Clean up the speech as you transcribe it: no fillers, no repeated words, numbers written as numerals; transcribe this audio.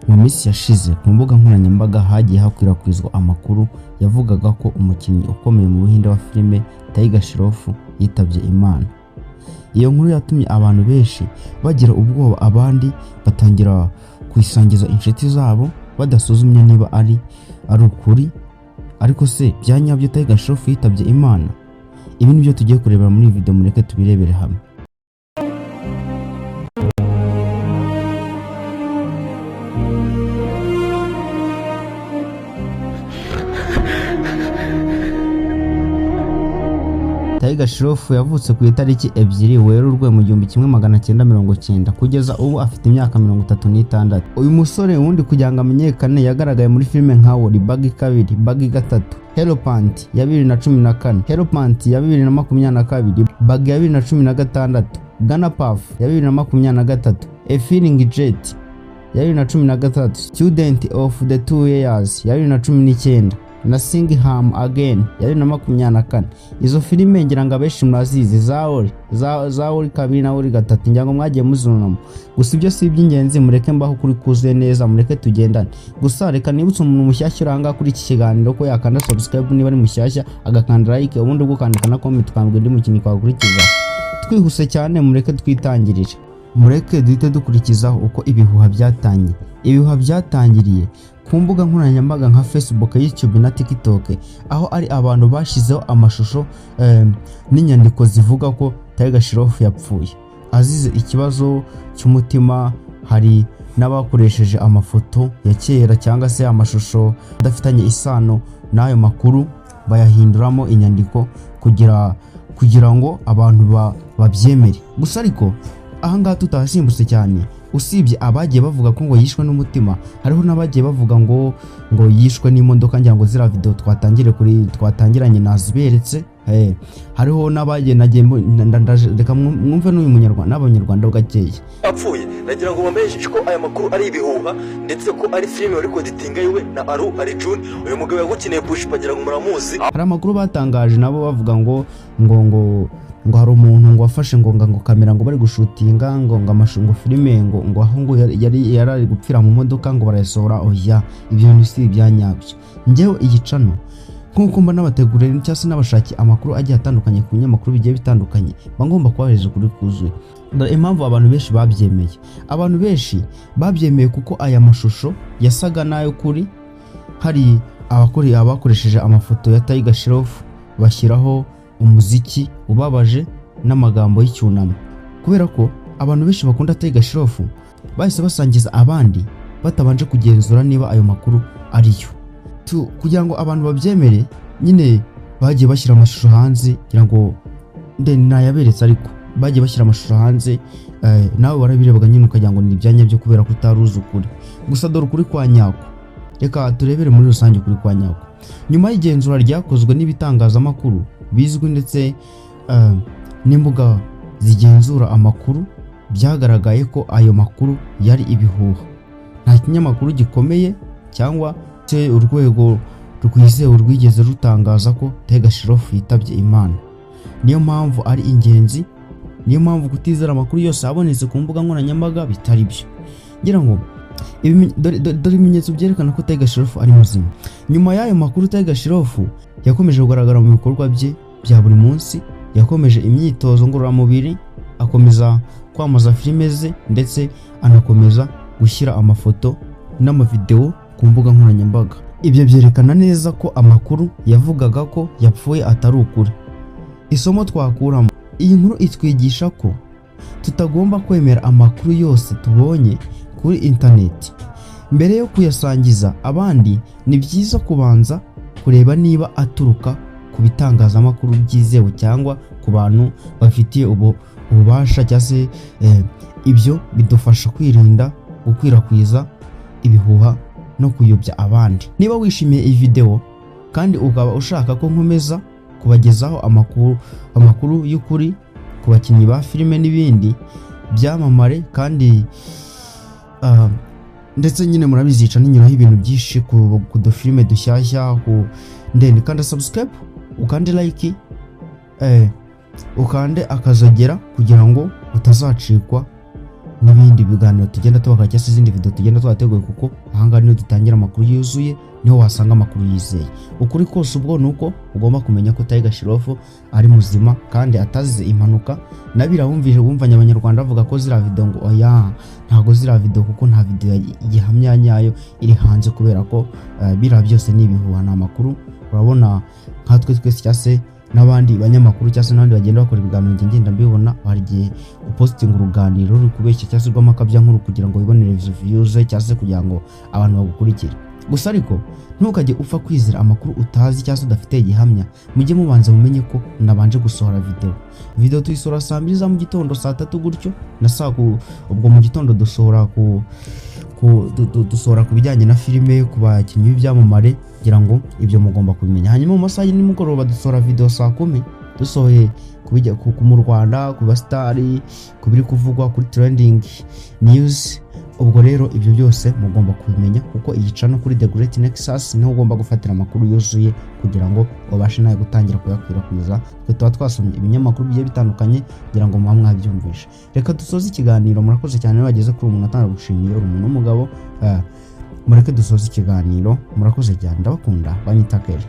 mu minsi yashize ku mbuga nkoranyambaga hagiye hakwirakwizwa amakuru yavugaga ko umukinnyi ukomeye mu Buhinde wa filime Tiger Shroff yitabye Imana. Iyo nkuru yatumye abantu benshi bagira ubwoba, abandi batangira kwisangiza inshuti zabo badasuzumye niba ari ukuri. Ariko se byanyabyo Tiger Shroff yitabye Imana? Ibi nibyo tugiye kurebera muri video, mureke tubirebere hamwe. Tiger Shroff yavutse ku itariki 2 Werurwe mu 1990, kugeza ubu afite imyaka 36. Uyu musore wundi kugira ngo amenyekane yagaragaye muri filime nka Wally, Buggy 2, Buggy 3, Hellpant ya 2014, Hellpant ya 2022, Buggy ya 2016, Gunner Puff ya 2023, A Feeling Jet ya 2013, Student of the 2 Years ya 2019 na Sing Him Again ya 2024. Izo filime ngira ngo abenshi murazizi, za Wally 2 na Wally 3 ngira ngo mwagiye muzunamo. Gusa ibyo si iby'ingenzi, mureke mbaho kuri kuzuye neza, mureke tugendane. Gusa reka nibutse umuntu mushyashya uranga kuri iki kiganiro ko yakanda subscribe niba ari mushyashya, agakanda like, ubundi gukandika na comment tukambwe ndi mukinyi kwagurikiza. Twihuse cyane, mureke twitangirire. Mureke duhite dukurikizaho uko ibihuha byatangiye. Ibihuha byatangiriye ku mbuga nkoranyambaga nka Facebook, YouTube na TikTok, aho ari abantu bashizeho amashusho n'inyandiko zivuga ko Tiger Shroff yapfuye azize ikibazo cy'umutima. Hari n'abakoresheje amafoto ya kera cyangwa se amashusho adafitanye isano n'ayo makuru bayahinduramo inyandiko kugira ngo abantu babyemere. Gusa ariko ahangaha tutahasimbutse cyane, usibye abagiye bavuga ko ngo yishwe n'umutima, hariho n'abagiye bavuga ngo yishwe n'imodoka. Ngira ngo zira video twatangiranye naziberetse. Hariho n'abagiye reka mwumve n'uyu munyarwanda n'abanyarwanda gakeya apfuye. Nagira ngo bamenyeshe ko aya makuru ari ibihuha, ndetse ko ari filime wari koditinga yiwe na Arjun. Uyu mugabo yagukeneye push pagira ngo muramuzi. Hari amakuru batangaje nabo bavuga ngo hari umuntu ngo wafashe ngo kamera ngo bari gushutinga ngo filime ngo aho ngo yari ari gupfira mu modoka ngo barayasohora. Oya, ibyo ni si ibyanyabyo. Ngewe iyi channel nkuko mba nabategurira cyangwa se nabashaki amakuru agiye atandukanye ku binyamakuru bigiye bitandukanye, bagomba kubahereza kuri kuzuye. Dore impamvu abantu benshi babyemeye. Abantu benshi babyemeye kuko aya mashusho yasaga nayo kuri. Hari abakoresheje amafoto ya Tiger Shroff bashyiraho umuziki ubabaje n'amagambo y'icyunamo, kubera ko abantu benshi bakunda Tiger Shroff bahise basangiza abandi batabanje kugenzura niba ayo makuru ariyo. Kugira ngo abantu babyemere, nyine bagiye bashyira amashusho hanze, kugira ngo nayaberetse, ariko bagiye bashyira amashusho hanze. Nawe warabirebaga nyine ukagira ngo ni ibyanya byo kubera ko utaruzi ukuri. Gusa dore ukuri kwa nyako, reka turebere muri rusange ukuri kwa nyako. Nyuma y'igenzura ryakozwe n'ibitangazamakuru bizwi ndetse n'imbuga zigenzura amakuru, byagaragaye ko ayo makuru yari ibihuha. Nta kinyamakuru gikomeye cyangwa se urwego rwizewe rwigeze rutangaza ko Tiger Shroff yitabye Imana. Niyo mpamvu ari ingenzi, niyo mpamvu kutizera amakuru yose abonetse ku mbuga nkoranyambaga bitari byo. Ngira ngo dore ibimenyetso byerekana ko Tiger Shroff ari muzima. Nyuma y'ayo makuru, Tiger Shroff yakomeje kugaragara mu bikorwa bye bya buri munsi, yakomeje imyitozo ngororamubiri, akomeza kwamaza filime ze, ndetse anakomeza gushyira amafoto n'amavideo ku mbuga nkoranyambaga. Ibyo byerekana neza ko amakuru yavugaga ko yapfuye atari ukuri. Isomo twakuramo, iyi nkuru itwigisha ko tutagomba kwemera amakuru yose tubonye kuri internet. Mbere yo kuyasangiza abandi, ni byiza kubanza kureba niba aturuka ku bitangazamakuru byizewe cyangwa ku bantu bafitiye ububasha, cyangwa se ibyo bidufasha kwirinda gukwirakwiza ibihuha no kuyobya abandi. Niba wishimiye iyi video kandi ukaba ushaka ko nkomeza kubagezaho amakuru y'ukuri ku bakinnyi ba filime n'ibindi byamamare, kandi ndetse nyine murabizica n'inyuraho ibintu byinshi ku dufilime dushyashya, kandi subscribe, ukande like, ukande akazogera kugira ngo utazacikwa n'ibindi biganiro tugenda tubaka cyangwa se izindi video tugenda twateguye, kuko ahangaha niho dutangira amakuru yuzuye, niho wasanga amakuru yizeye. Ukuri kose ubwo nuko ugomba kumenya ko Tiger Shroff ari muzima kandi atazize impanuka. Bumvanye abanyarwanda bavuga ko zira video ngo oya ntago zira video, kuko nta video gihamya nyayo iri hanze, kubera ko bira byose ni ibihuha na makuru. Urabona nkatwe twese cyase n'abandi banyamakuru cyase n'abandi bagenda bakora ibiganiro ngenda mbibona, hari gihe uposting uruganiro ruri kubeshya cyase rw'amakabya nkuru kugira ngo wibonere views cyase kugira ngo abantu bagukurikire. Gusa ariko ntukajye upfa kwizira amakuru utazi cyase udafite gihamya. Mujye mubanza mumenye ko nabanje gusohora video tuyisora saa 2 za mu gitondo, saa 3 gutyo na saa ubwo mu gitondo dusohora dusohora ku bijyanye na filime, ku bakinnyi b'ibyamamare, kugira ngo ibyo mugomba kubimenya. Hanyuma mu masaha y'imugoroba dusohora video saa 10 dusohoye kubijya mu Rwanda, ku bastari, kubiri kuvugwa kuri trending news. Ubwo rero ibyo byose mugomba kubimenya, kuko iyi channel kuri The Great Nexus niho ugomba gufatira amakuru yuzuye kugira ngo ubashe nawe gutangira kuyakwirakwiza. Twe tuba twasomye ibinyamakuru bigiye bitandukanye kugira ngo muba mwabyumvisha. Reka dusoze ikiganiro. Murakoze cyane bageze kuri umuntu atanga gushimira umuntu w'umugabo. Mureke dusoze ikiganiro. Murakoze cyane, ndabakunda, banyitakere.